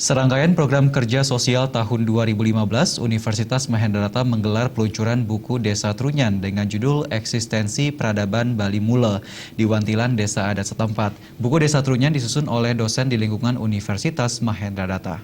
Serangkaian program kerja sosial tahun 2015, Universitas Mahendrata menggelar peluncuran buku Desa Trunyan dengan judul Eksistensi Peradaban Bali Mule di Wantilan Desa Adat setempat. Buku Desa Trunyan disusun oleh dosen di lingkungan Universitas Mahendrata.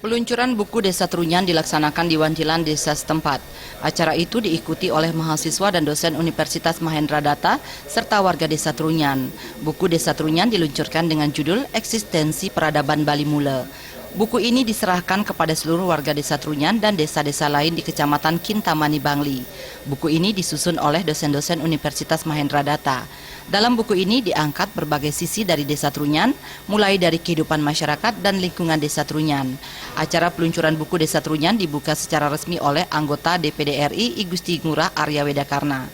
Peluncuran buku Desa Trunyan dilaksanakan di Wantilan Desa setempat. Acara itu diikuti oleh mahasiswa dan dosen Universitas Mahendrata serta warga Desa Trunyan. Buku Desa Trunyan diluncurkan dengan judul Eksistensi Peradaban Bali Mule. Buku ini diserahkan kepada seluruh warga Desa Trunyan dan desa-desa lain di Kecamatan Kintamani, Bangli. Buku ini disusun oleh dosen-dosen Universitas Mahendrata. Dalam buku ini diangkat berbagai sisi dari Desa Trunyan, mulai dari kehidupan masyarakat dan lingkungan Desa Trunyan. Acara peluncuran buku Desa Trunyan dibuka secara resmi oleh anggota DPD RI I Gusti Ngurah Arya Wedakarna.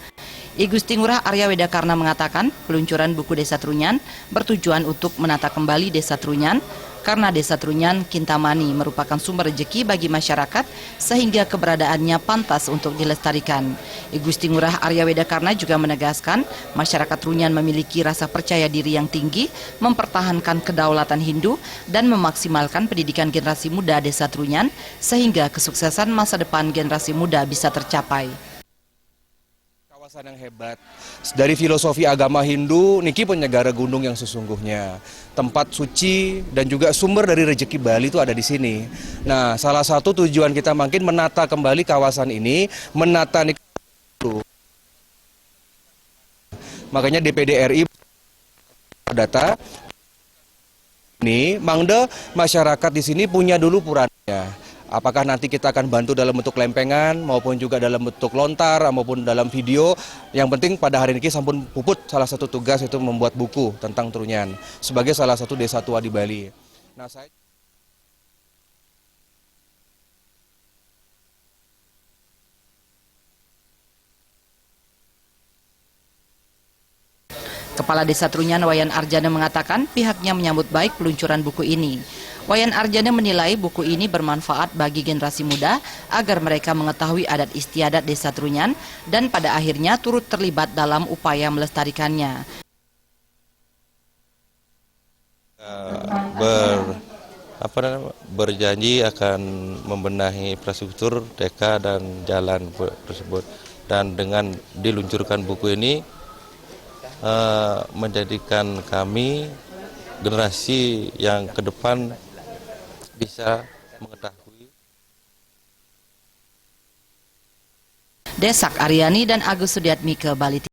I Gusti Ngurah Arya Wedakarna mengatakan peluncuran buku Desa Trunyan bertujuan untuk menata kembali Desa Trunyan karena Desa Trunyan Kintamani merupakan sumber rezeki bagi masyarakat sehingga keberadaannya pantas untuk dilestarikan. I Gusti Ngurah Arya Wedakarna juga menegaskan masyarakat Trunyan memiliki rasa percaya diri yang tinggi, mempertahankan kedaulatan Hindu dan memaksimalkan pendidikan generasi muda Desa Trunyan sehingga kesuksesan masa depan generasi muda bisa tercapai. Kawasan yang hebat. Dari filosofi agama Hindu, niki penyegar gunung yang sesungguhnya. Tempat suci dan juga sumber dari rezeki Bali itu ada di sini. Nah, salah satu tujuan kita makin menata kembali kawasan ini, menata niki. Makanya DPD RI data ini, mangde masyarakat di sini punya dulu purannya. Apakah nanti kita akan bantu dalam bentuk lempengan maupun juga dalam bentuk lontar maupun dalam video. Yang penting pada hari ini sampun puput salah satu tugas itu membuat buku tentang Trunyan sebagai salah satu desa tua di Bali. Nah, Kepala Desa Trunyan Wayan Arjana mengatakan pihaknya menyambut baik peluncuran buku ini. Wayan Arjana menilai buku ini bermanfaat bagi generasi muda agar mereka mengetahui adat istiadat Desa Trunyan dan pada akhirnya turut terlibat dalam upaya melestarikannya. Berjanji akan membenahi infrastruktur deka dan jalan tersebut, dan dengan diluncurkan buku ini menjadikan kami generasi yang ke depan bisa mengetahui. Desak Aryani dan Agus Sudiatmike, Bali.